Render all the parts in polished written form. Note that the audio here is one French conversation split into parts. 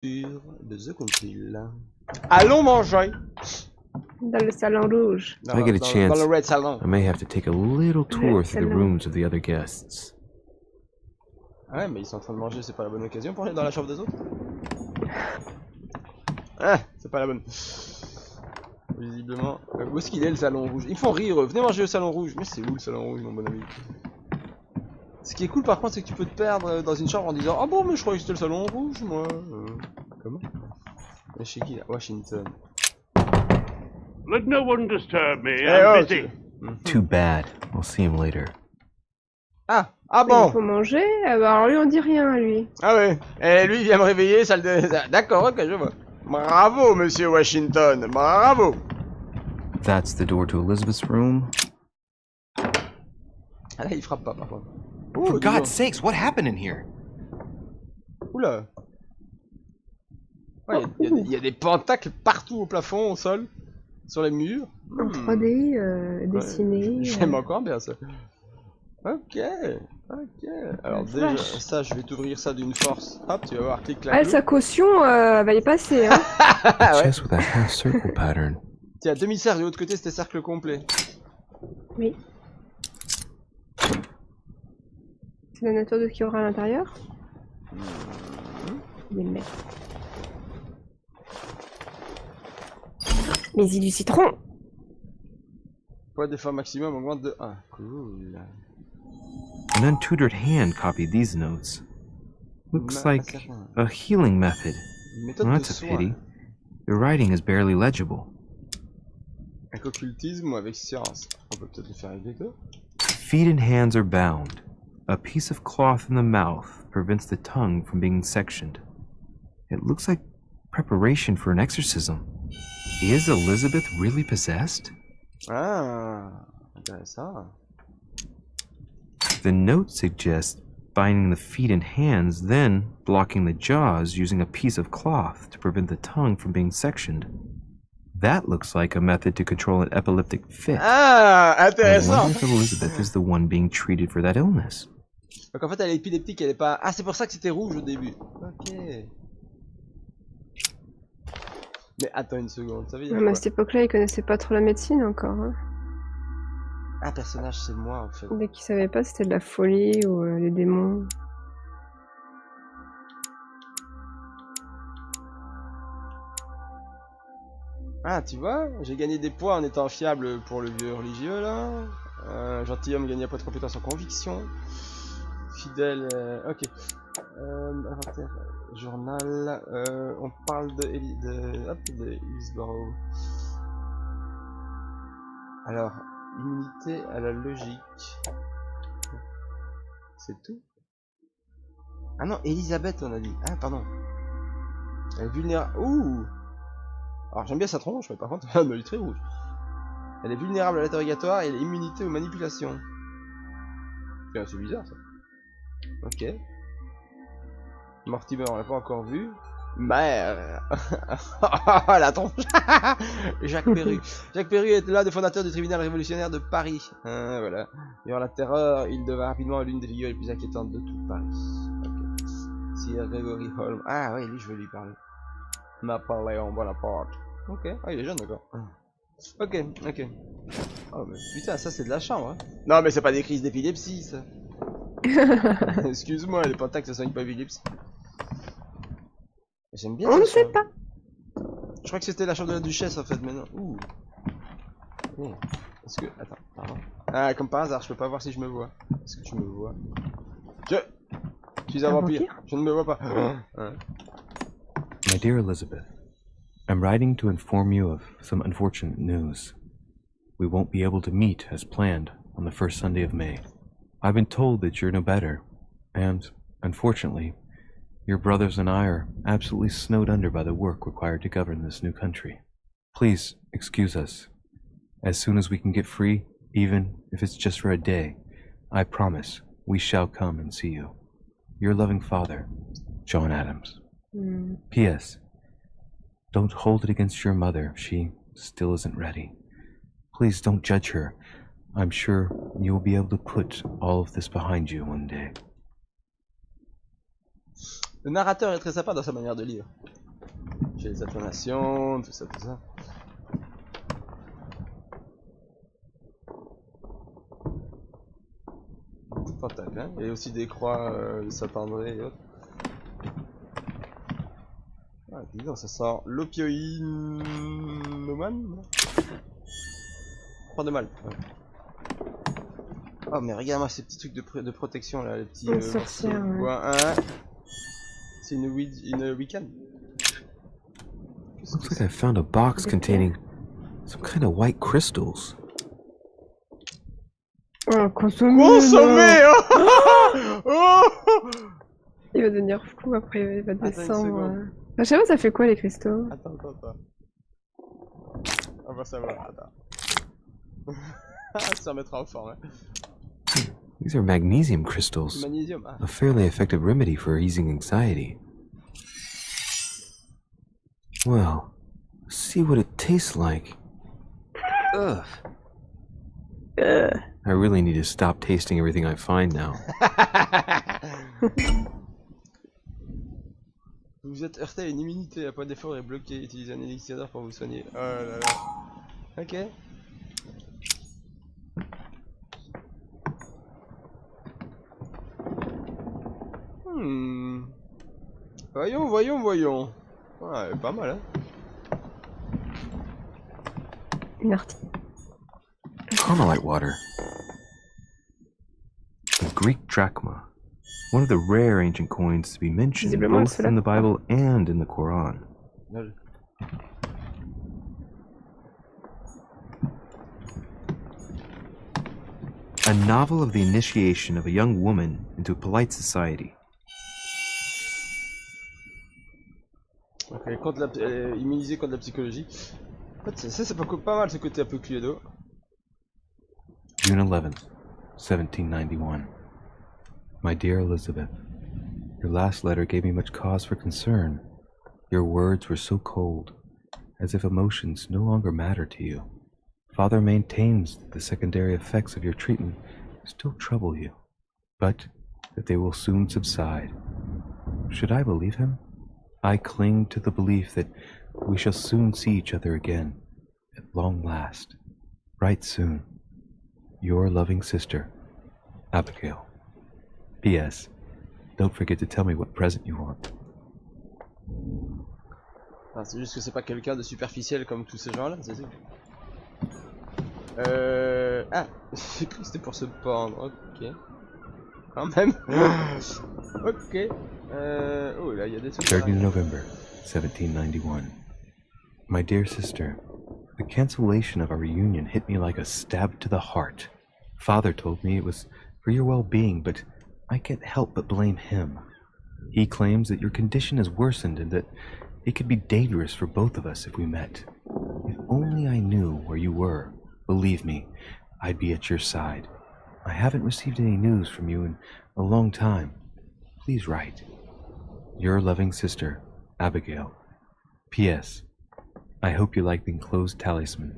de The Council. Allons manger. Dans le salon rouge. If I get a chance, dans le Red Salon. I may have to take a little tour through the rooms of the other guests. Ouais, mais ils sont en train de manger, c'est pas la bonne occasion pour aller dans la chambre des autres. Ah, c'est pas la bonne. Visiblement. Où est-ce qu'il est le salon rouge? Ils me font rire, venez manger au salon rouge. Mais c'est où le salon rouge, mon bon ami? Ce qui est cool par contre, c'est que tu peux te perdre dans une chambre en disant ah bon, mais je croyais que c'était le salon rouge, moi. Comment? Mais chez qui là? Washington. Let no one disturb me, Hey, I'm busy. Too bad. I'll see him later. Ah Il bon. faut manger. Alors lui, on dit rien, lui. Ah ouais. Et lui, il vient me réveiller, salle de... D'accord, ok, je vois. Bravo, monsieur Washington, bravo. That's the door to Elizabeth's room. Ah là, il frappe pas par contre. For dis donc. God's sakes, what happened in here? Oula. Ouais, il y a des pentacles partout au plafond, au sol, sur les murs. En 3D, dessiné. J'aime encore bien ça. Ok, ok. Alors déjà, ça, je vais t'ouvrir ça d'une force. Hop, tu vas voir, clic, clac. Ah, sa caution va y passer, hein. Ouais. Chest with a half circle pattern. Tiens, demi-cercle, de l'autre côté, c'était cercle complet. Oui. C'est la nature de ce qu'il y aura à l'intérieur. Les mecs. Mais il du citron. Poids d'effort maximum augmente de 1. Cool. An untutored hand copied these notes. Looks like a healing method. Une méthode Well, de that's a soin. pity. Your writing is barely legible. Avec occultisme ou avec science. On peut peut-être le faire avec les deux. Feet and hands are bound. A piece of cloth in the mouth prevents the tongue from being sectioned. It looks like preparation for an exorcism. Is Elizabeth really possessed? Ah, intéressant. The note suggests binding the feet and hands, then blocking the jaws using a piece of cloth to prevent the tongue from being sectioned. That looks like a method to control an epileptic fit. Ah, I intéressant. wonder if Elizabeth is the one being treated for that illness. Donc en fait, elle est épileptique, elle est pas... Ah, c'est pour ça que c'était rouge au début. Ok. Mais attends une seconde, ça veut dire Non, mais à quoi? cette époque-là, il connaissait pas trop la médecine encore. Hein. Un personnage, c'est moi en fait. Dès qu'il savait pas, c'était de la folie ou les démons. Ah, tu vois, j'ai gagné des points en étant fiable pour le vieux religieux là. Gentilhomme gagné à poids de compétence en conviction. Fidèle, ok. Inventaire, journal. On parle de Hillsborough. Alors, immunité à la logique. C'est tout. Ah non, Elisabeth on a dit. Ah pardon. Elle est vulnérable. Ouh. Alors j'aime bien sa tronche, mais par contre, elle est très rouge. Elle est vulnérable à l'interrogatoire et elle a immunité aux manipulations. C'est bizarre ça. Ok. Mortimer, on l'a pas encore vu. Mère. La tronche. Jacques Perru. Jacques Perru est l'un des fondateurs du tribunal révolutionnaire de Paris. Voilà. Durant la terreur, il devint rapidement l'une des figures les plus inquiétantes de tout Paris. Ok. Sir Gregory Holmes. Ah ouais, lui je veux lui parler. Napoléon Bonaparte. Ok, ah il est jeune d'accord. Ok, ok. Oh mais putain, ça c'est de la chambre. Hein. Non mais c'est pas des crises d'épilepsie ça. Excuse-moi, les pentacles ça soigne pas l'épilepsie. J'aime bien. On ne ça, sait pas. Je crois que c'était la chambre de la duchesse en fait, mais non. Ouh. Oh. Est-ce que... Attends, pardon. Ah, comme par hasard, je peux pas voir si je me vois. Est-ce que tu me vois? Je suis un vampire. Je ne me vois pas. Hein. My dear Elizabeth, I'm writing to inform you of some unfortunate news. We won't be able to meet as planned on the first Sunday of May. I've been told that you're no better, and, unfortunately, your brothers and I are absolutely snowed under by the work required to govern this new country. Please excuse us. As soon as we can get free, even if it's just for a day, I promise we shall come and see you. Your loving father, John Adams. P.S. Don't hold it against your mother. She still isn't ready. Please don't judge her. I'm sure you will be able to put all of this behind you one day. Le narrateur est très sympa dans sa manière de lire. J'ai les intonations, tout ça, tout ça. Beaucoup de pentacles, hein. Il y a aussi des croix de Saint-André et autres. Ah, dis donc, ça sort l'opioïnomane. Pas de mal. Ouais. Oh mais regarde-moi ces petits trucs de protection là, les petits sorcière, ouais. bois 1. C'est une week-end. Looks like I found a box containing some kind of white crystals. Oh, consommer. Consommer oh Il va devenir fou après, il va Attends une descendre. seconde. Je sais pas, ça fait quoi les cristaux? Attends. On va savoir, attends. Ça se remettra en forme. Hein. These are magnesium crystals, Magnésium. Ah. a fairly effective remedy for easing anxiety. Well, see what it tastes like. Ugh. I really need to stop tasting everything I find now. Vous vous êtes heurté à une immunité, à point d'effort est bloqué. Utilisez un élixir d'or pour vous soigner. Oh là là. Ok. Voyons. Ouais, pas mal, hein. Une artiste. Carmelite water. The Greek drachma. One of the rare ancient coins to be mentioned Visiblement, both in the Bible and in the Quran. A novel of the initiation of a young woman into polite society. Ok, contre immunisé contre la psychologie. En fait, ça c'est pas mal ce côté un peu Cluedo. June 11th, 1791. My dear Elizabeth, your last letter gave me much cause for concern. Your words were so cold, as if emotions no longer matter to you. Father maintains that the secondary effects of your treatment still trouble you, but that they will soon subside. Should I believe him? I cling to the belief that we shall soon see each other again, at long last, right soon. Your loving sister, Abigail. P.S. Don't forget to tell me what present you want. Ah, c'est juste que c'est pas quelqu'un de superficiel comme tous ces gens-là, c'est sûr. Ah, j'ai cru que c'était pour se pendre, ok. Quand même. Ok. Oh là, il y a des trucs. 3rd November, 1791. My dear sister, the cancellation of our reunion hit me like a stab to the heart. Father told me it was for your well-being, but I can't help but blame him. He claims that your condition has worsened and that it could be dangerous for both of us if we met. If only I knew where you were, believe me, I'd be at your side. I haven't received any news from you in a long time. Please write. Your loving sister, Abigail. P.S. I hope you like the enclosed talisman.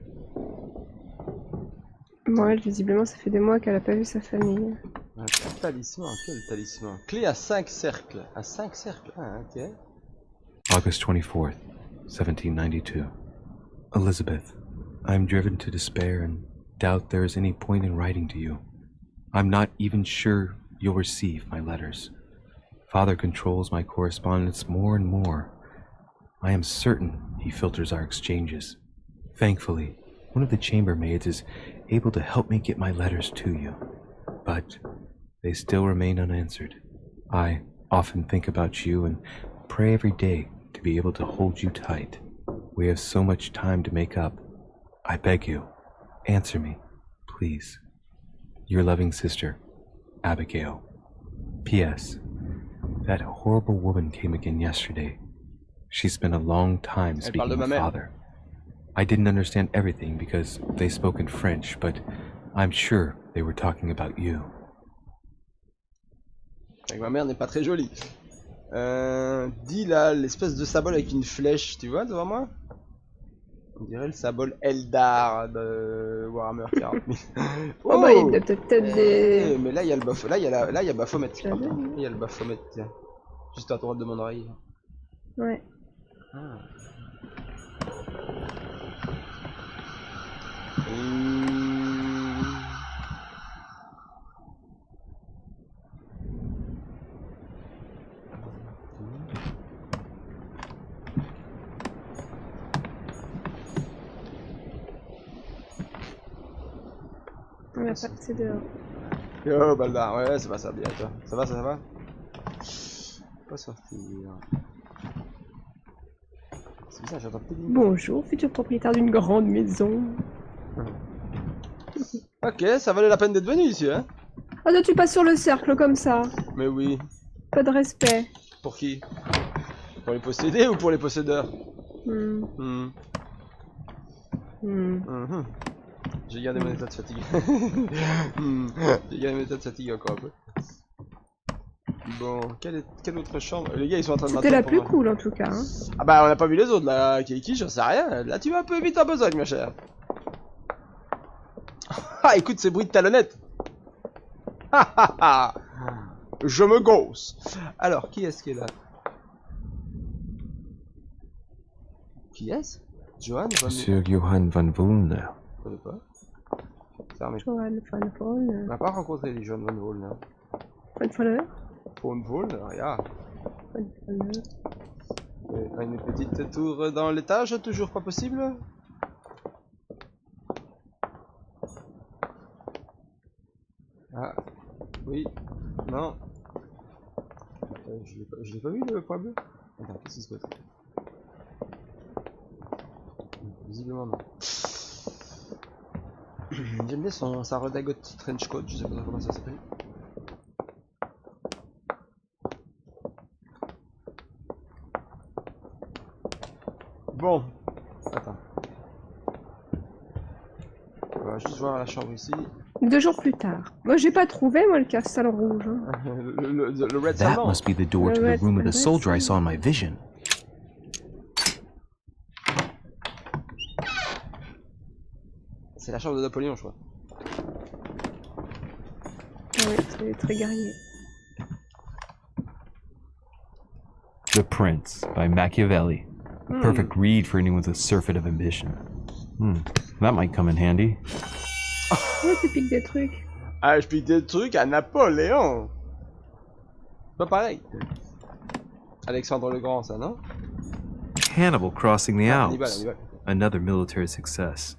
Bon, elle, visiblement, ça fait des mois qu'elle a pas vu sa famille. Un talisman, quel talisman? Clé à 5 cercles. À 5 cercles, ah, ok. August 24th, 1792. Elizabeth, I am driven to despair and doubt there is any point in writing to you. I'm not even sure you'll receive my letters. Father controls my correspondence more and more. I am certain he filters our exchanges. Thankfully, one of the chambermaids is able to help me get my letters to you, but they still remain unanswered. I often think about you and pray every day to be able to hold you tight. We have so much time to make up. I beg you, answer me, please. Your loving sister, Abigail. P.S. That horrible woman came again yesterday. She spent a long time speaking with Father. I didn't understand everything because they spoke in French, but I'm sure they were talking about you. Ma mère n'est pas très jolie. Dis là, l'espèce de symbole avec une flèche, tu vois devant moi? On dirait le symbole Eldar de Warhammer 40 000. Oh bah il a peut-être des... Mais là il y a le Baphomet. Là il y a le Baphomet, tiens. Juste à droite de mon oreille. Ouais. Ah. On va passer dehors. Yo Baldar, ouais c'est pas ça bien toi. Ça va, ça va? Pas sortir. C'est bizarre, j'entends plus de... Bonjour, futur propriétaire d'une grande maison. Ok, ça valait la peine d'être venu ici, hein? Ah, toi, tu passes sur le cercle comme ça. Mais oui. Pas de respect. Pour qui? Pour les possédés ou pour les possédeurs? Hmm. Hmm. Hmm. Mhm. J'ai gardé mon état de fatigue. J'ai gardé mon état de fatigue encore un peu. Bon, quelle autre chambre? Les gars ils sont en train de C'était la m'attendre plus pour moi. cool en tout cas. Hein. Ah bah on a pas vu les autres là, qui j'en sais rien. Là tu vas un peu vite en besogne ma chère. Ah écoute ces bruits de talonnettes. Je me gosse. Alors qui est-ce qui est là? Qui est-ce? Johan van... Monsieur Johann van Woolner. Je connais pas. C'est armé. Johan van On Vollner. n'a pas rencontré les Johan van Vollner. Van Vollner. Von Vollner, regarde. Van Vollner. Une petite tour dans l'étage, toujours pas possible? Ah, oui, non. Je l'ai pas vu le point bleu? Attends, qu'est-ce qui se passe? Visiblement non. J'aime bien sa redingote trench coat, je sais pas comment ça s'appelle. Bon, attends. On va juste voir la chambre ici. 2 jours plus tard. Moi, j'ai pas trouvé, moi, le castelle rouge. Hein. le Red That Salon. must be the door to the room of the soldier I saw in my vision. C'est la chambre de Napoléon, je crois. Ouais, c'est très guerrier. The Prince by Machiavelli. A perfect read for anyone with a surfeit of ambition. That might come in handy. Ouais, tu piques des trucs. Ah, je pique des trucs à Napoléon. Pas pareil. Alexandre le Grand, ça, non? Hannibal crossing the Hannibal, Alps. Hannibal. Another military success.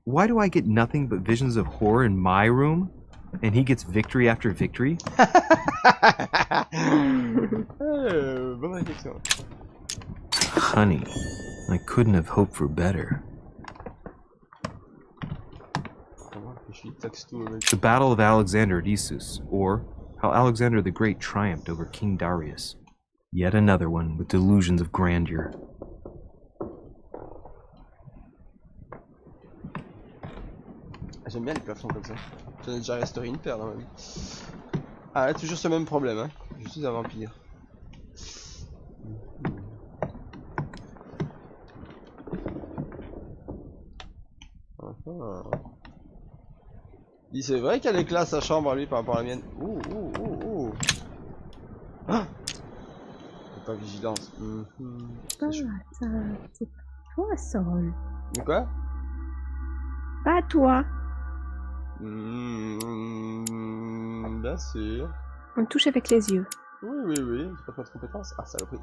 Why do I get nothing but visions of horror in my room? And he gets victory after victory? Bonne réflexion. Honey, I couldn't have hoped for better. The Battle of Alexander at Issus, or how Alexander the Great triumphed over King Darius. Yet another one with delusions of grandeur. J'aime bien les plafonds comme ça. J'en ai déjà restauré une paire dans ma vie. Ah, là, toujours ce même problème, hein. Je suis un vampire. Il c'est vrai qu'elle éclate sa chambre lui par rapport à la mienne. Ouh. Ah, pas vigilance. Ah, ça, c'est toi, Sol. De quoi? Pas toi. Bien sûr. On touche avec les yeux. Oui, c'est pas de compétence. Ah, saloperie.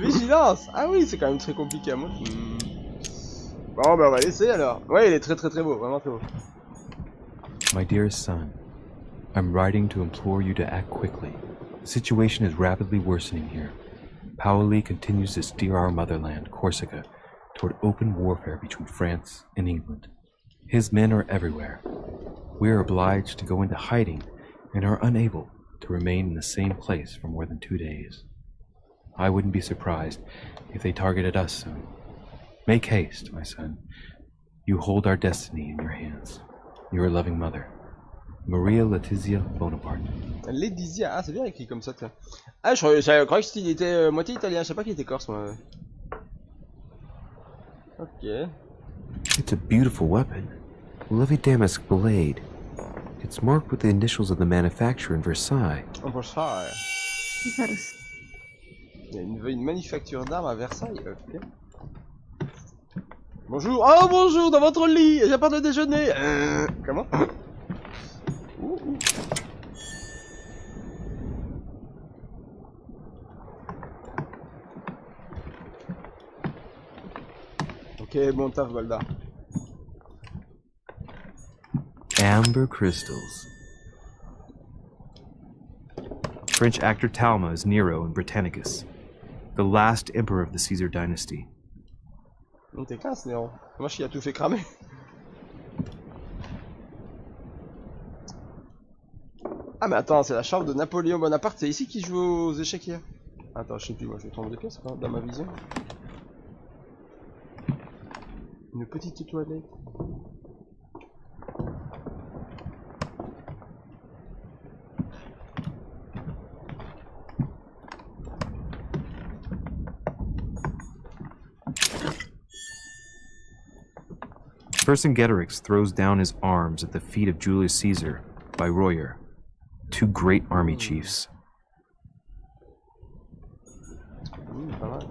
Vigilance. Ah oui, c'est quand même très compliqué à moi. Bon, bah on va laisser alors. Ouais, il est très beau, vraiment très beau. My dearest son, I'm writing to implore you to act quickly. The situation is rapidly worsening here. Paoli continues to steer our motherland, Corsica, toward open warfare between France and England. His men are everywhere. We are obliged to go into hiding and are unable to remain in the same place for more than 2 days. I wouldn't be surprised if they targeted us soon. Make haste, my son. You hold our destiny in your hands. Your loving mother, Maria Letizia Bonaparte. Letizia, ah c'est bien écrit comme ça. Tiens. Ah, je croyais qu'il était moitié italien, je sais pas qu'il était corse moi. Ok. It's a beautiful weapon. Lovely damask blade. It's marked with the initials of the manufacturer in Versailles. En Versailles. Vers. Il y a une manufacture d'armes à Versailles. Ok. Bonjour. Oh bonjour dans votre lit. J'apporte le déjeuner. Comment? Ouh. Ok, bon taf, Balda. Amber crystals. French actor Talma is Nero in Britannicus, the last emperor of the Caesar dynasty. T'es classe, Néron. Moi, il a tout fait cramer. Ah, mais attends, c'est la chambre de Napoléon Bonaparte. C'est ici qu'il joue aux échecs hier. Attends, je sais plus, moi, je vais tomber des pièces, quoi, dans ma vision. Une petite toilette. Vercingetorix throws down his arms at the feet of Julius Caesar by Royer, two great army chiefs. Pas mal.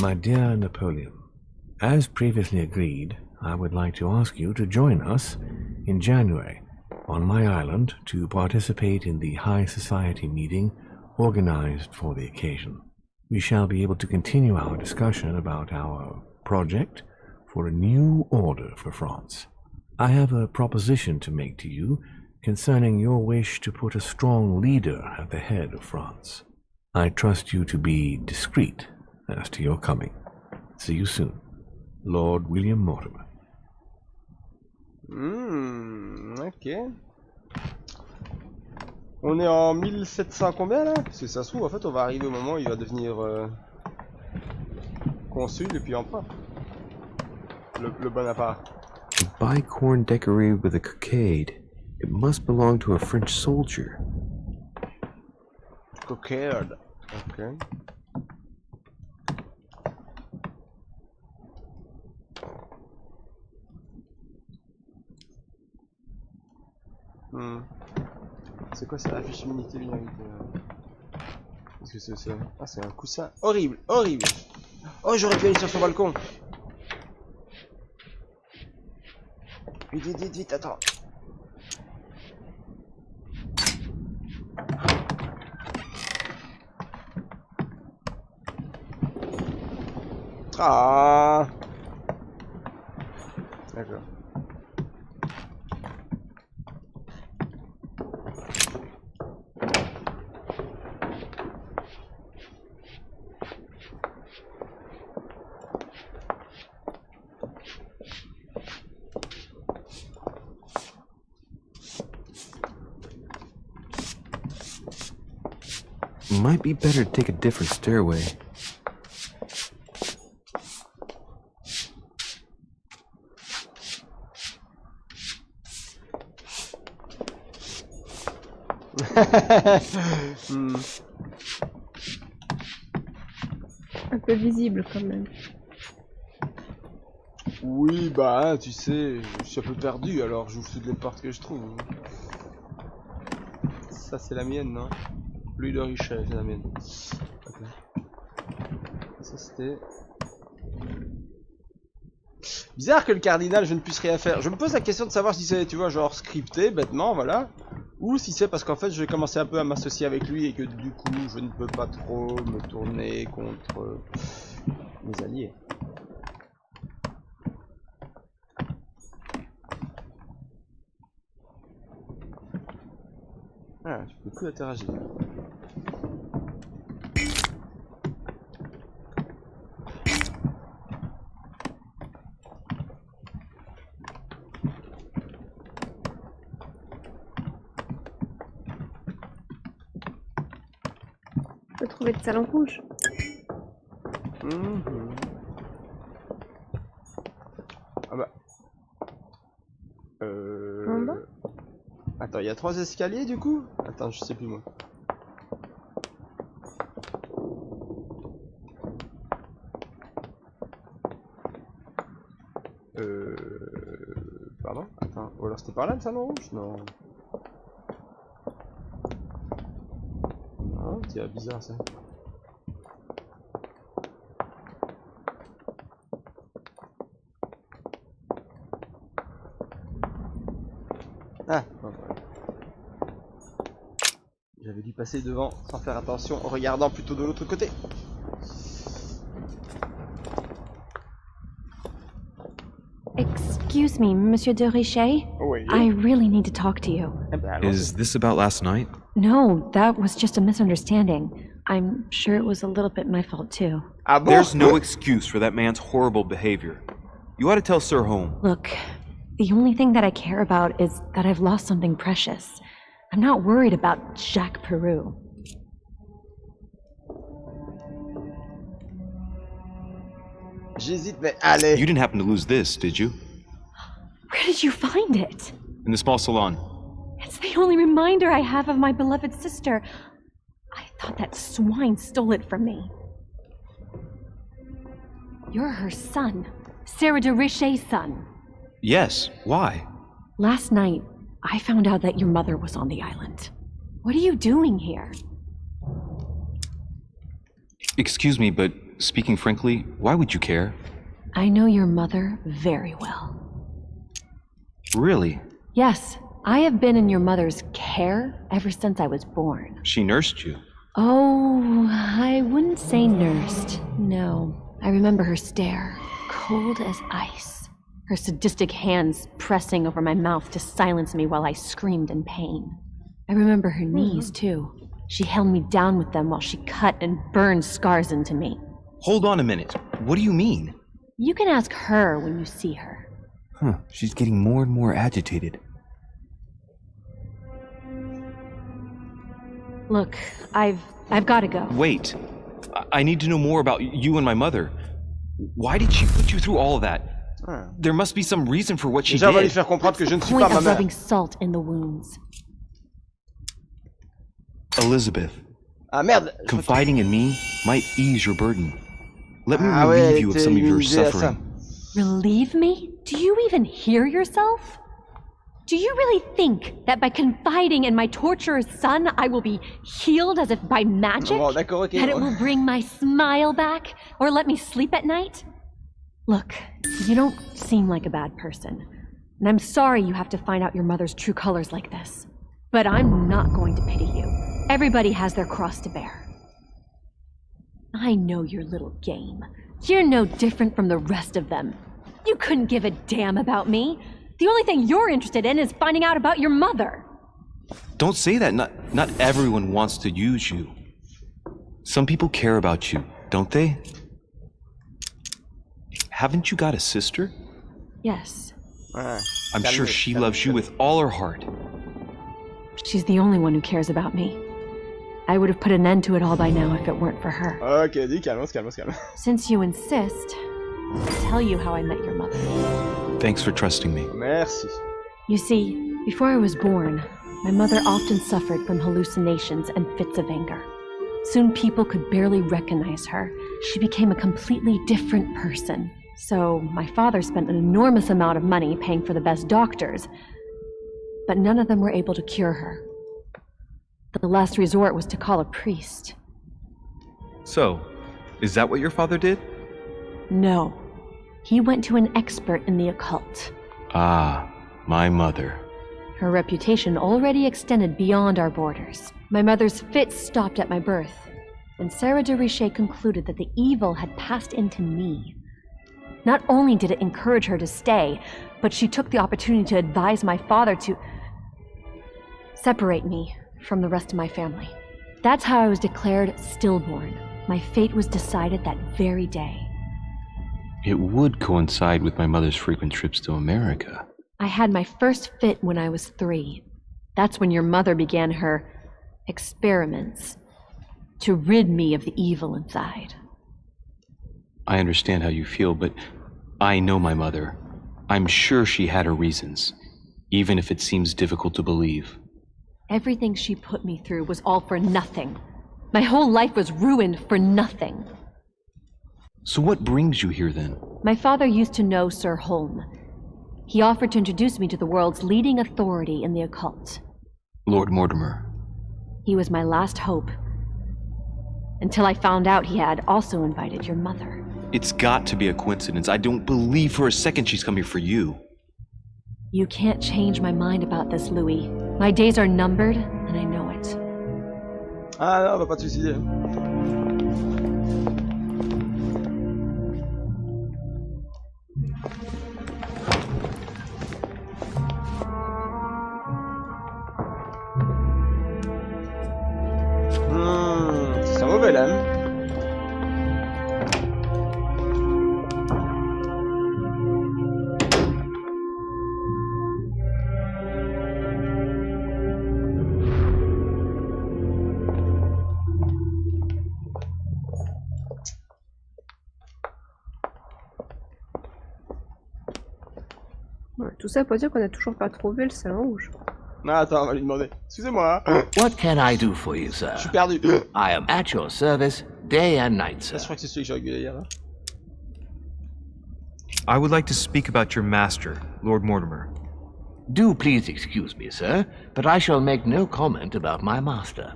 My dear Napoleon, as previously agreed, I would like to ask you to join us in January on my island to participate in the High Society meeting organized for the occasion. We shall be able to continue our discussion about our project for a new order for France. I have a proposition to make to you concerning your wish to put a strong leader at the head of France. I trust you to be discreet as to your coming. See you soon. Lord William Mortimer. Ok. On est en 1700 combien là? Parce que ça se trouve, en fait, on va arriver au moment où il va devenir consul et puis empereur. Le Bonaparte. A bicorn decorated with a cockade. It must belong to a French soldier. Cockade. Ok. C'est quoi ça, la fiche immunité minéralité? Qu'est-ce que c'est ça? Ah, c'est un coussin horrible, horrible. Oh, j'aurais pu aller sur son balcon. Vite, attends. Ah. D'accord. Might be better to take a different stairway. Un peu visible quand même. Oui, bah, tu sais, je suis un peu perdu, alors j'ouvre toutes les portes que je trouve. Ça, c'est la mienne, non? Louis de Richet, c'est la mienne. Okay. Ça, c'était... Bizarre que le cardinal, je ne puisse rien faire. Je me pose la question de savoir si c'est, tu vois, genre scripté, bêtement, voilà. Ou si c'est parce qu'en fait, je vais commencer un peu à m'associer avec lui et que du coup, je ne peux pas trop me tourner contre mes alliés. Ah, je peux plus interagir. On peut trouver de salon rouge. Ah bah. En bas? Attends, il y a 3 escaliers du coup? Attends, je sais plus moi. Pardon? Attends, ou alors c'était par là le salon rouge? Non. Non, c'est bizarre ça. Ah, bon, voilà. J'avais dû passer devant sans faire attention en regardant plutôt de l'autre côté. Excuse me, Monsieur de Richet. Oui. I really need to talk to you. Eh ben, allons-y. Is this about last night? No, that was just a misunderstanding. I'm sure it was a little bit my fault too. Ah bon? There's no excuse for that man's horrible behavior. You ought to tell Sir Home. Look, the only thing that I care about is that I've lost something precious. I'm not worried about Jacques Peru. J'hésite, mais allez. You didn't happen to lose this, did you? Where did you find it? In the small salon. It's the only reminder I have of my beloved sister. I thought that swine stole it from me. You're her son. Sarah de Richet's son. Yes, why? Last night, I found out that your mother was on the island. What are you doing here? Excuse me, but speaking frankly, why would you care? I know your mother very well. Really? Yes, I have been in your mother's care ever since I was born. She nursed you. Oh, I wouldn't say nursed. No, I remember her stare, cold as ice. Her sadistic hands pressing over my mouth to silence me while I screamed in pain. I remember her knees, too. She held me down with them while she cut and burned scars into me. Hold on a minute. What do you mean? You can ask her when you see her. Huh, she's getting more and more agitated. Look, I've got to go. Wait. I need to know more about you and my mother. Why did she put you through all of that? Ah. There must be some reason for what she Déjà, on va lui did. faire comprendre que je ne suis Point pas ma of mère. rubbing salt in the wounds. Elizabeth, Ah merde. confiding in me might ease your burden. Let me Ah ouais, relieve elle you of était some of your immunisée à ça. suffering. Relieve me? Do you even hear yourself? Do you really think that by confiding in my torturer's son, I will be healed as if by magic? Bon, d'accord, ok. That it will bring my smile back? Or let me sleep at night? Look, you don't seem like a bad person. And I'm sorry you have to find out your mother's true colors like this. But I'm not going to pity you. Everybody has their cross to bear. I know your little game. You're no different from the rest of them. You couldn't give a damn about me. The only thing you're interested in is finding out about your mother. Don't say that. Not everyone wants to use you. Some people care about you, don't they? Haven't you got a sister? Yes, Ouais. I'm sure Calme, she calme, loves you calme. with all her heart. she's the only one who cares about me. I would have put an end to it all by now if it weren't for her. Ok, dis calme, calme, calme. Since you insist, I'll tell you how I met your mother. Thanks for trusting me. Merci. You see, before I was born, my mother often suffered from hallucinations and fits of anger. Soon people could barely recognize her. She became a completely different person. So my father spent an enormous amount of money paying for the best doctors, but none of them were able to cure her. The last resort was to call a priest. So, is that what your father did? No. He went to an expert in the occult. Ah, my mother. Her reputation already extended beyond our borders. My mother's fits stopped at my birth, and Sarah de Richet concluded that the evil had passed into me. Not only did it encourage her to stay, but she took the opportunity to advise my father to separate me from the rest of my family. That's how I was declared stillborn. My fate was decided that very day. It would coincide with my mother's frequent trips to America. I had my first fit when I was 3. That's when your mother began her experiments to rid me of the evil inside. I understand how you feel, but I know my mother. I'm sure she had her reasons, even if it seems difficult to believe. Everything she put me through was all for nothing. My whole life was ruined for nothing. So what brings you here then? My father used to know Sir Holm. He offered to introduce me to the world's leading authority in the occult. Lord Mortimer. He was my last hope. Until I found out he had also invited your mother. It's got to be a coincidence. I don't believe for a second she's coming for you. You can't change my mind about this, Louis. My days are numbered, and I know it. Ah non, on va pas te suicider. C'est un mauvais là. Ouais, tout ça pour dire qu'on a toujours pas trouvé le salon rouge. Ah, attends, on va lui demander. Excusez-moi. What can I do for you, sir? Je suis perdu. I am at your service day and night, sir. Je crois que c'est celui que j'ai regardé hier là. I would like to speak about your master, Lord Mortimer. Do please excuse me, sir, but I shall make no comment about my master.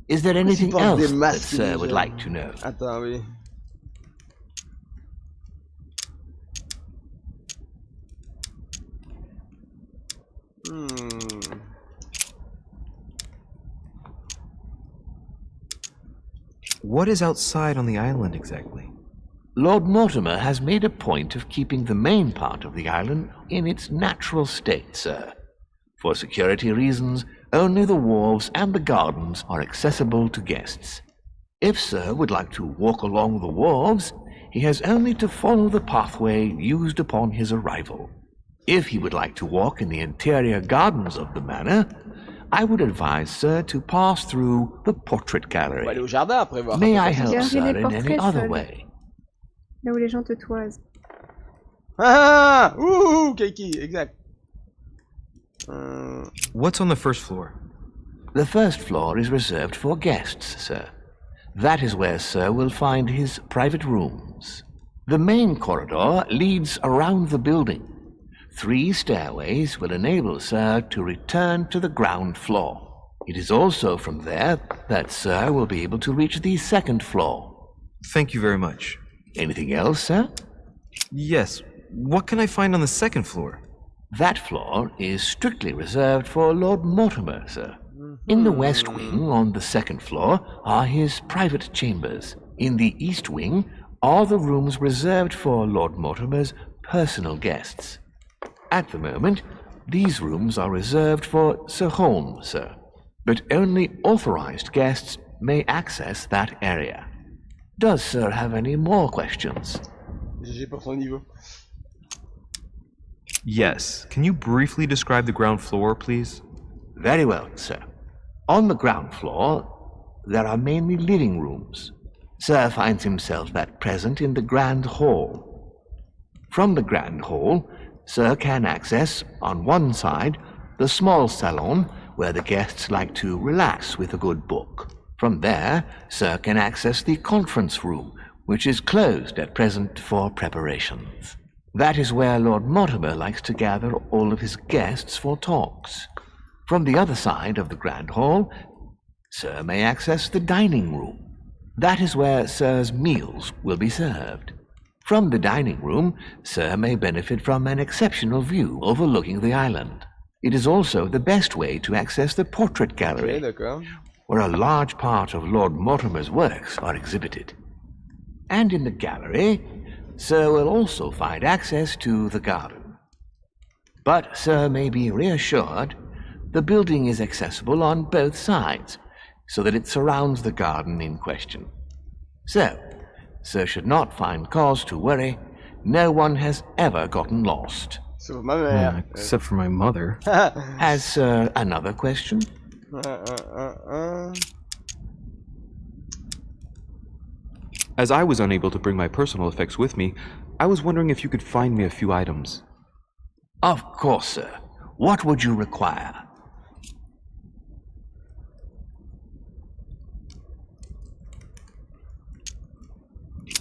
Is there anything parle else des that masques sir would déjà. like to know? Attends, oui. What is outside on the island exactly? Lord Mortimer has made a point of keeping the main part of the island in its natural state, sir. For security reasons, only the wharves and the gardens are accessible to guests. If sir would like to walk along the wharves, he has only to follow the pathway used upon his arrival. If he would like to walk in the interior gardens of the manor, I would advise sir to pass through the portrait On va aller gallery. au jardin après voir. May I help Galerie sir des in any portraits, other seul. way? Là où les gens te toisent. Ah, ouh, Keiki, exact. What's on the first floor? The first floor is reserved for guests, sir. That is where sir will find his private rooms. The main corridor leads around the building. 3 stairways will enable sir to return to the ground floor. It is also from there that sir will be able to reach the second floor. Thank you very much. Anything else, sir? Yes. What can I find on the second floor? That floor is strictly reserved for Lord Mortimer, sir. In the west wing on the second floor are his private chambers. In the east wing are the rooms reserved for Lord Mortimer's personal guests. At the moment, these rooms are reserved for Sir Holmes, sir, but only authorized guests may access that area. Does sir have any more questions? GG pour son niveau. Yes. Can you briefly describe the ground floor, please? Very well, sir. On the ground floor, there are mainly living rooms. Sir finds himself at present in the Grand Hall. From the Grand Hall, sir can access, on one side, the small salon where the guests like to relax with a good book. From there, sir can access the conference room, which is closed at present for preparations. That is where Lord Mortimer likes to gather all of his guests for talks. From the other side of the Grand Hall, sir may access the dining room. That is where sir's meals will be served. From the dining room, sir may benefit from an exceptional view overlooking the island. It is also the best way to access the portrait Ok, gallery, d'accord. where a large part of Lord Mortimer's works are exhibited. And in the gallery, sir will also find access to the garden. But sir may be reassured the building is accessible on both sides, so that it surrounds the garden in question. So, sir should not find cause to worry. No one has ever gotten lost. Sauf ma mère. Except for my mother. Has sir another question? As I was unable to bring my personal effects with me, I was wondering if you could find me a few items. Of course, sir. What would you require?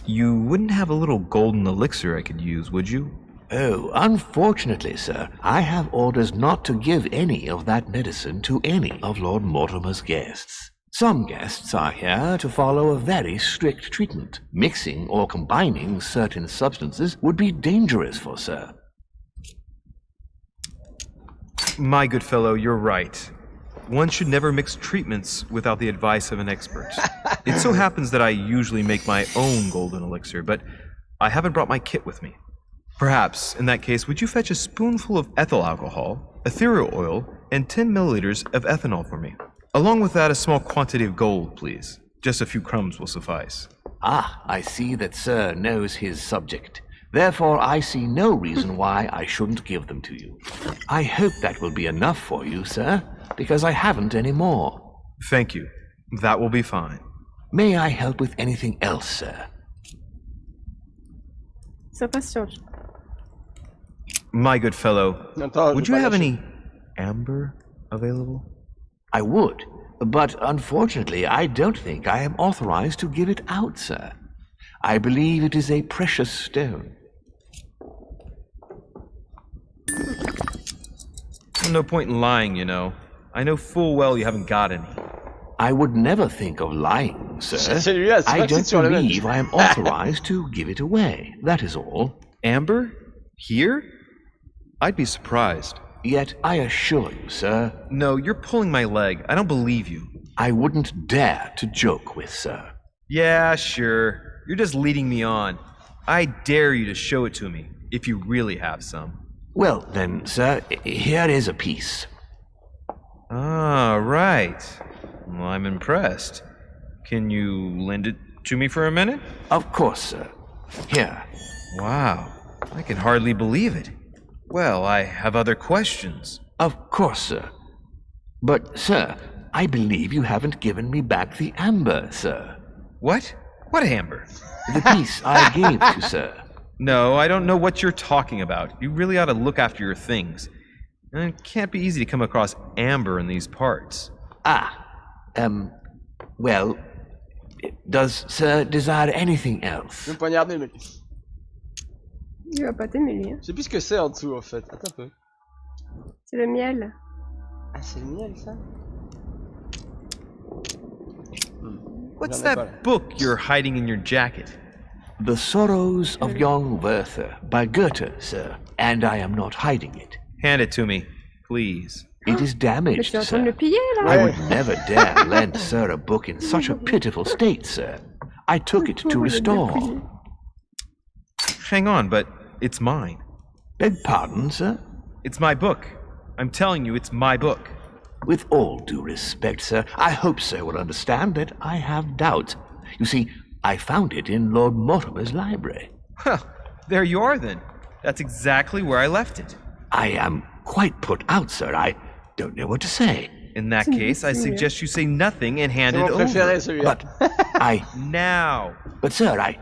You wouldn't have a little golden elixir I could use, would you? Oh, unfortunately, sir, I have orders not to give any of that medicine to any of Lord Mortimer's guests. Some guests are here to follow a very strict treatment. Mixing or combining certain substances would be dangerous for sir. My good fellow, you're right. One should never mix treatments without the advice of an expert. It so happens that I usually make my own golden elixir, but I haven't brought my kit with me. Perhaps, in that case, would you fetch a spoonful of ethyl alcohol, ethereal oil, and 10 milliliters of ethanol for me? Along with that, a small quantity of gold, please. Just a few crumbs will suffice. Ah, I see that sir knows his subject. Therefore, I see no reason why I shouldn't give them to you. I hope that will be enough for you, sir, because I haven't any more. Thank you. That will be fine. May I help with anything else, sir? S'impatiente. My good fellow, Attends, would je you vais pas have lâcher. any amber available? I would, but unfortunately I don't think I am authorized to give it out, sir. I believe it is a precious stone. No point in lying, you know. I know full well you haven't got any. I would never think of lying, sir. Celui-là, c'est I pas que c'est don't sur le même. believe I am authorized to give it away, that is all. Amber? Here? I'd be surprised. Yet I assure you, sir, No, you're pulling my leg. I don't believe you. I wouldn't dare to joke with sir. Yeah, sure. You're just leading me on. I dare you to show it to me, if you really have some. Well then, sir, here is a piece. Ah, right. Well, I'm impressed. Can you lend it to me for a minute? Of course, sir. Here. Wow, I can hardly believe it. Well, I have other questions. Of course, sir. But, sir, I believe you haven't given me back the amber, sir. What? What amber? The piece I gave to sir. No, I don't know what you're talking about. You really ought to look after your things. And it can't be easy to come across amber in these parts. Well, does sir desire anything Je else? vais me poignarder le mec. Il va pas t'aimer, lui. Hein. Je sais plus ce que c'est en dessous en fait. Attends un peu. C'est le miel. Ah, c'est le miel ça? What's J'en ai pas, là. that book you're hiding in your jacket? The Sorrows of Young Werther by Goethe, sir, and I am not hiding it. Hand it to me, please. It is Mais damaged, tu es en train de sir. le piller, là. I would never dare lend sir a book in such a pitiful state, sir. I took it to Pauvre, il est restore. dépouillé. Hang on, but it's mine. Beg pardon, sir? It's my book. I'm telling you, it's my book. With all due respect, sir, I hope sir will understand that I have doubts. You see, I found it in Lord Mortimer's library. Huh, there you are then. That's exactly where I left it. I am quite put out, sir. I don't know what to say. In that case, I suggest you say nothing and hand C'est it mon préféré over. celui-là. But I... Now. But, sir, I...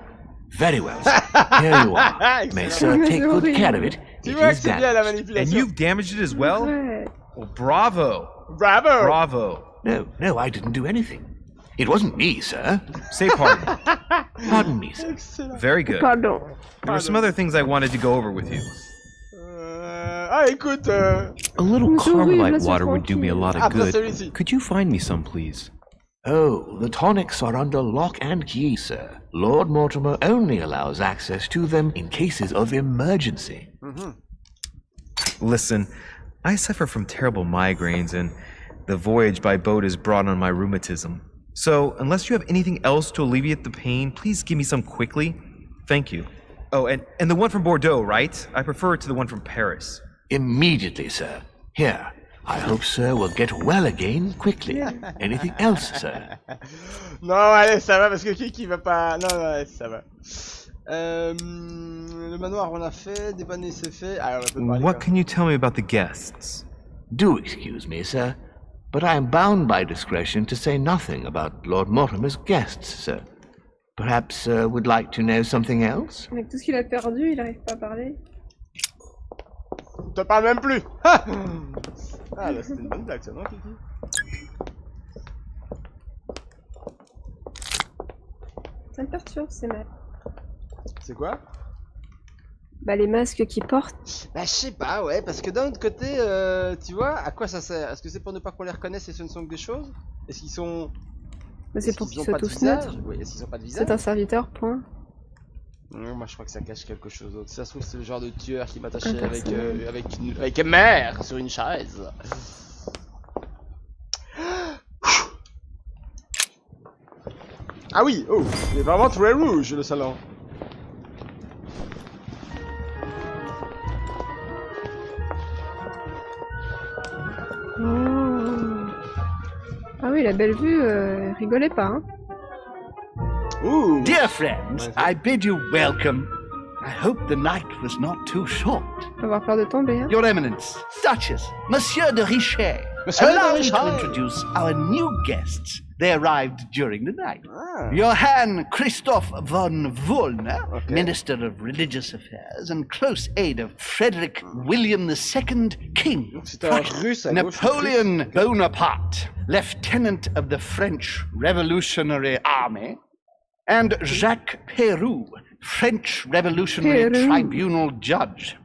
Very well, sir. Here you are. May sir take good care of it. Tu It vois que is c'est bien la damaged. And manipulation. you've damaged it as well? Ouais. Well, bravo. Bravo! Bravo. No, I didn't do anything. It wasn't me, sir. Say pardon. Pardon me, sir. Excellent. Very good. Pardon. There were some other things I wanted to go over with you. Écoute, A little Nous ouvrir, Carmelite laisse-le water would do me a lot of Après good. celui-ci. Could you find me some, please? Oh, the tonics are under lock and key, sir. Lord Mortimer only allows access to them in cases of emergency. Listen, I suffer from terrible migraines, and the voyage by boat has brought on my rheumatism. So, unless you have anything else to alleviate the pain, please give me some quickly. Thank you. Oh, and the one from Bordeaux, right? I prefer it to the one from Paris. Immediately, sir. Here. I hope sir will get well again quickly. Anything else, sir? Non, allez, ça va parce que Kiki va pas. Non, allez, ça va. Le manoir, on a fait. Dépanner, c'est fait. Ah, on va peut What can you tell me about the guests? Do excuse me, sir, but I am bound by discretion to say nothing about Lord Mortimer's guests, sir. Perhaps sir would like to know something else? Avec tout ce qu'il a perdu, il arrive pas à parler. On te parle même plus. Ah, là, c'était une bonne blague, ça, non, Kiki? Ça me perturbe, c'est mal. C'est quoi? Bah les masques qu'ils portent. Bah je sais pas, ouais, parce que d'un autre côté, tu vois, à quoi ça sert? Est-ce que c'est pour ne pas qu'on les reconnaisse et ce ne sont que des choses? Est-ce qu'ils sont... Bah, c'est pour qu'ils qu'ils ont soient pas de tous visage? neutres. Oui, est-ce qu'ils ont pas de visage? C'est un serviteur, point. Non, moi je crois que ça cache quelque chose d'autre. Si ça se trouve, c'est le genre de tueur qui m'attachait Un avec, personnage. avec une mère sur une chaise. Ah oui, oh, il est vraiment très rouge le salon. Oh. Ah oui, la belle vue, rigolez pas, hein. Ouh. Dear friends, I bid you welcome. I hope the night was not too short. Faut avoir peur de tomber, hein. Your Eminence, Duchess, Monsieur de Richet, Monsieur de allow me Richet. to introduce our new guests. They arrived during the night. Ah. Johann Christoph von Wollner, Okay. Minister of Religious Affairs and close aide of Frederick William II, King of C'est un Prussia. russe à gauche. Napoléon Bonaparte, Lieutenant of the French Revolutionary Army, and Jacques Peroux, French Revolutionary Peroux. Tribunal Judge.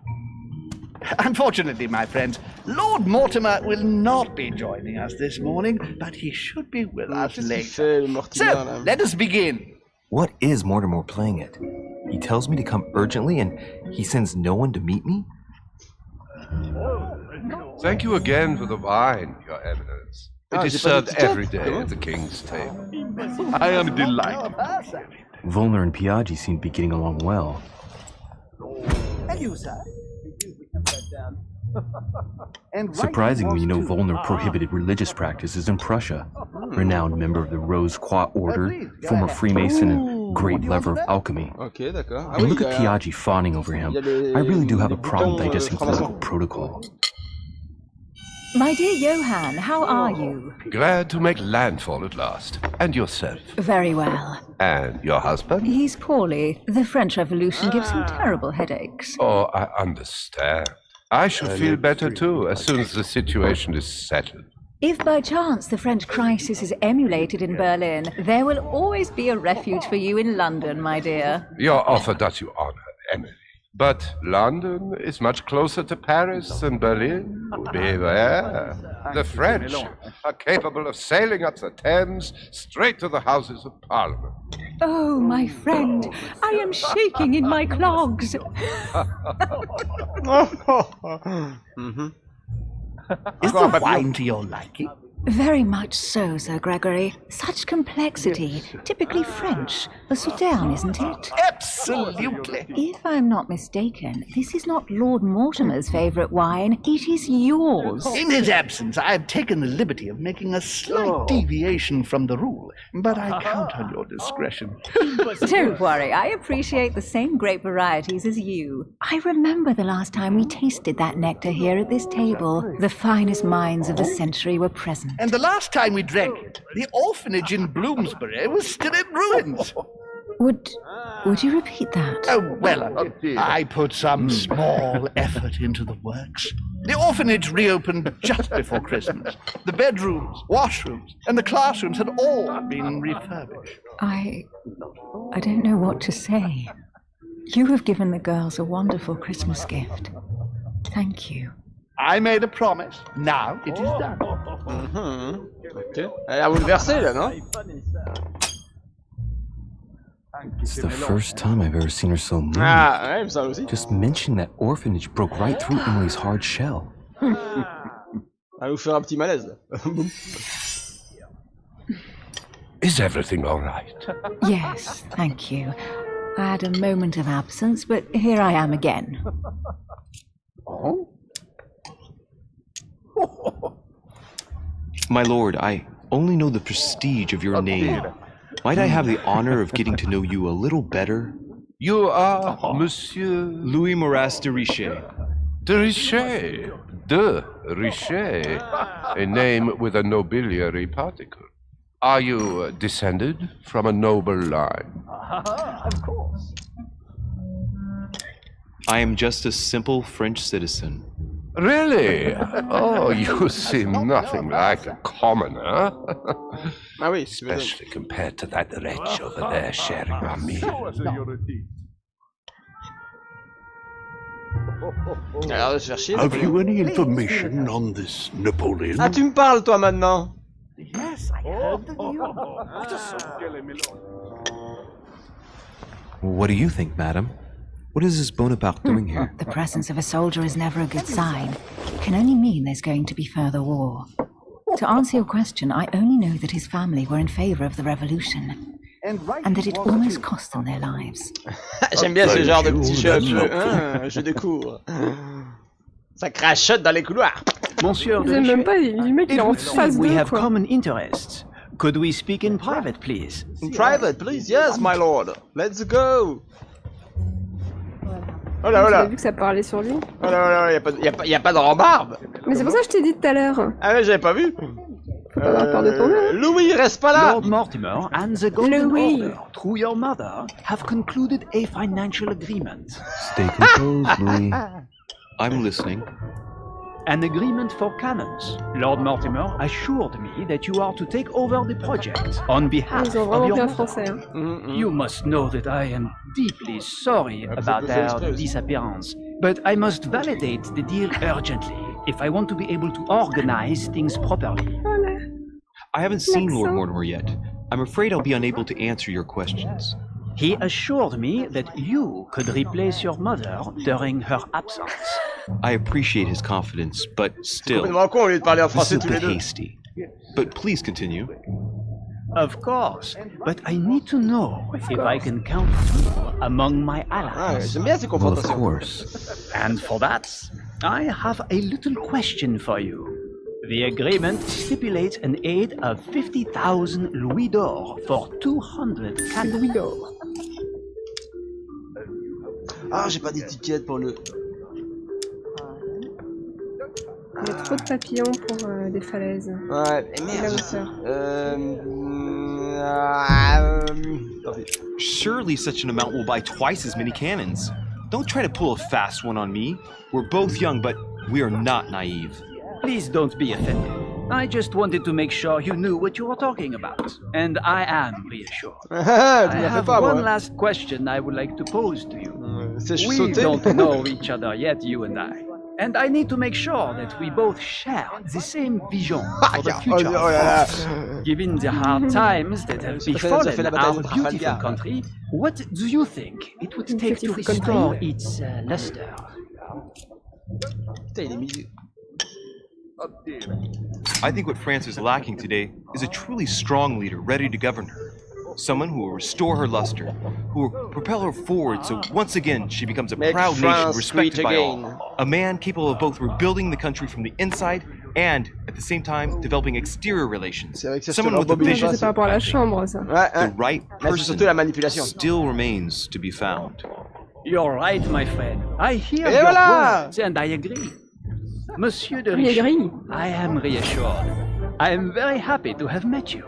Unfortunately, my friends, Lord Mortimer will not be joining us this morning, but he should be with us Qu'est-ce qu'il later. fait, le Mortimer, So, là? let us begin. What is Mortimer playing at? He tells me to come urgently and he sends no one to meet me? Thank you again for the wine, Your Eminence. It Ah, is j'ai pas served d'étiquette. every day Comment? at the king's table. I am delighted. Volner and Piaggi seem to be getting along well. And you, sir? And Surprisingly, you know, too. Volner prohibited religious practices in Prussia. Renowned member of the Rose Croix Order, former Freemason, and great lover of alchemy. Ok, d'accord. Ah And oui, look il y at a- Piaggi fawning over him. il y a les- I really do have a les problem boutons, digesting francs-maçons. political protocol. My dear Johann, how are you? Glad to make landfall at last. And yourself. Very well. And your husband? He's poorly. The French Revolution gives him terrible headaches. Oh, I understand. I should feel better too, as soon as the situation is settled. If by chance the French crisis is emulated in Berlin, there will always be a refuge for you in London, my dear. Your offer does you honor, Emily. But London is much closer to Paris than Berlin. Beware. The French are capable of sailing up the Thames straight to the Houses of Parliament. Oh, my friend, I am shaking in my clogs. Mhm. Is the wine to your liking? Very much so, Sir Gregory. Such complexity. Typically French. A Southern, isn't it? Absolutely. If I'm not mistaken, this is not Lord Mortimer's favourite wine. It is yours. In his absence, I have taken the liberty of making a slight deviation from the rule, but I count on your discretion. Don't worry, I appreciate the same grape varieties as you. I remember the last time we tasted that nectar here at this table. The finest minds of the century were present. And the last time we drank it, the orphanage in Bloomsbury was still in ruins. Would you repeat that? Oh, well, I put some small effort into the works. The orphanage reopened just before Christmas. The bedrooms, washrooms, and the classrooms had all been refurbished. I don't know what to say. You have given the girls a wonderful Christmas gift. Thank you. I made a promise. Now it is done. Mhm. Ok. Elle a bouleversé là, non? It's the first time I've ever seen her so moved. Ah, ouais, ça aussi. Just mentioning that orphanage broke right through Emily's hard shell. Elle va vous faire un petit malaise. Là. Boum. Is everything all right? Yes, thank you. I had a moment of absence, but here I am again. My lord, I only know the prestige of your name. Might I have the honor of getting to know you a little better? You are Monsieur Louis de Richet. de Richet. De Richet. A name with a nobiliary particle. Are you descended from a noble line? Of course. I am just a simple French citizen. Really? Oh, you seem nothing like a commoner. Ah oui, tu veux dire. Especially compared to that wretch over there sharing our meal. Alors de se faire chier. Have Napoléon. you any information on this Napoleon? Ah, tu me parles toi maintenant. Yes, I heard the news. What do you think, madam? What is this Bonaparte doing here? The presence of a soldier is never a good sign. It can only mean there's going to be further war. To answer your question, I only know that his family were in favor of the revolution, and that it almost cost them their lives. J'aime bien ce genre de petit jeu un peu. Je découvre. Ça crachote dans les couloirs. Monsieur Vous aimez même pas, le mec il est en face we d'eux have quoi. common interests. Could we speak in private, please? In private, please, yes, my lord. Let's go. Oh là, oh Tu là. as vu que ça parlait sur lui. Oh là, oh là, y a pas de rambarde. Mais c'est pour ça que je t'ai dit tout à l'heure. Ah mais j'avais pas vu. Faut pas avoir peur de tomber. Hein. Louis, reste pas là. Lord Mortimer and the Golden Louis. Order, through your mother, have concluded a financial agreement. Stay composed, Louis. I'm listening. An agreement for cannons. Lord Mortimer assured me that you are to take over the project on behalf Ils ont of vraiment your bien mother. français. Hein. You must know that I am deeply sorry about their disappearance, but I must validate the deal urgently if I want to be able to organize things properly. I haven't seen Lord Mortimer yet. I'm afraid I'll be unable to answer your questions. He assured me that you could replace your mother during her absence. I appreciate his confidence, but still, Complètement con au lieu de parler en this français is a tous les bit deux. hasty. But please continue. Of course, but I need to know if I can count you among my Ah, allies. j'aime bien ces Well, of confrontations. course. And for that, I have a little question for you. The agreement stipulates an aid of 50,000 louis d'or for 200 cannons. Louis d'or. Ah, j'ai pas d'étiquette pour le. Il y a trop de papillons pour des falaises. Ouais, et Et merde. la je hauteur. Tant pis. Surely such an amount will buy twice as many cannons. Don't try to pull a fast one on me. We're both young, but we are not naive. Please don't be offended. I just wanted to make sure you knew what you were talking about, and I am reassured. Tu I me la fais have pas, one moi. last question I would like to pose to you. C'est We sauté. don't know each other yet, you and I. And I need to make sure that we both share the same vision for the Oh future. là là. Given the hard times that have Ça fait befallen la bataille our de Trafalgar. beautiful country, what do you think it would take to Beautiful country. restore its luster? Putain, il est milieu. I think what France is lacking today is a truly strong leader ready to govern her. Someone who will restore her luster, who will propel her forward so once again she becomes a Make proud nation France respected great by again. all. A man capable of both rebuilding the country from the inside and, at the same time, developing exterior relations. C'est avec ça Someone with a bobine vision. C'est par rapport à la chambre ça. Ouais, The hein. right Là, c'est person surtout la manipulation. still remains to be found. You're right, my friend. I hear Et your voilà! words, and I agree. Monsieur de Il est Richet, gris. I am reassured. I am very happy to have met you.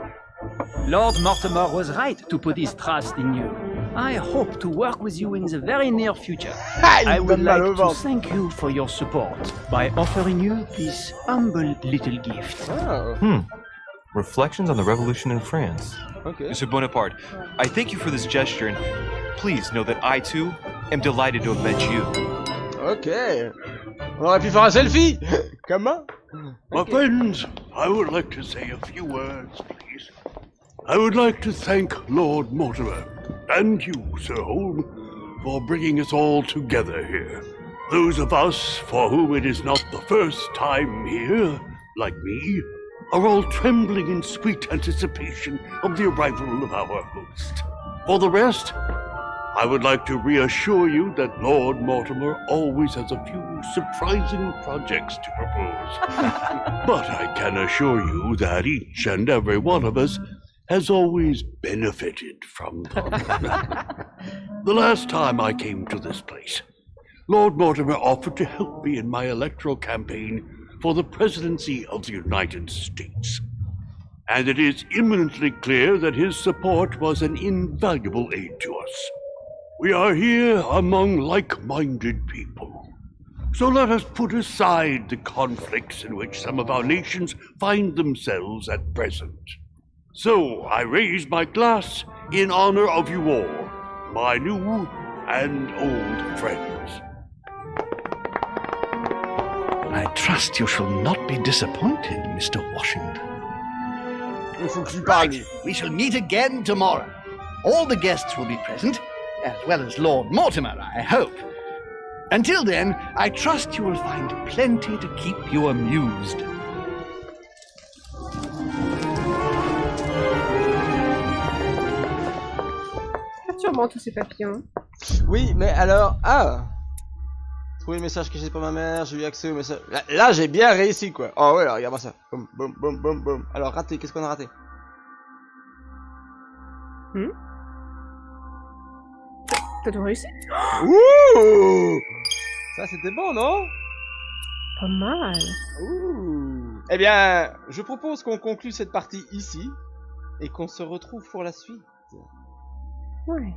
Lord Mortimer was right to put his trust in you. I hope to work with you in the very near future. Ah, il I me would donne mal au like to ventre. thank you for your support by offering you this humble little gift. Ah, Reflections on the Revolution in France. ok. Mr. Bonaparte, I thank you for this gesture, and please know that I too am delighted to have met you. Ok. On aurait pu faire un selfie. Comment? My friends, I would like to say a few words, please. I would like to thank Lord Mortimer, and you, Sir Holm, for bringing us all together here. Those of us for whom it is not the first time here, like me, are all trembling in sweet anticipation of the arrival of our host. For the rest, I would like to reassure you that Lord Mortimer always has a few surprising projects to propose. But I can assure you that each and every one of us has always benefited from them. The last time I came to this place, Lord Mortimer offered to help me in my electoral campaign for the presidency of the United States. And it is eminently clear that his support was an invaluable aid to us. We are here among like-minded people. So let us put aside the conflicts in which some of our nations find themselves at present. So I raise my glass in honor of you all, my new and old friends. I trust you shall not be disappointed, Mr. Washington. Il faut que tu parles. We shall meet again tomorrow. All the guests will be present, as well as Lord Mortimer, I hope. Until then, I trust you will find plenty to keep you amused. Sûrement tous ces papillons. Oui, mais alors... Ah, trouver le message caché par ma mère, j'ai eu accès au message... Là j'ai bien réussi, quoi. Oh ouais, alors regarde-moi ça. Boum, boum, boum, boum, boum. Alors, raté, qu'est-ce qu'on a raté? T'as tout réussi? Ouh, ça c'était bon, non? Pas mal. Ouh. Eh bien, je propose qu'on conclue cette partie ici et qu'on se retrouve pour la suite. Ouais.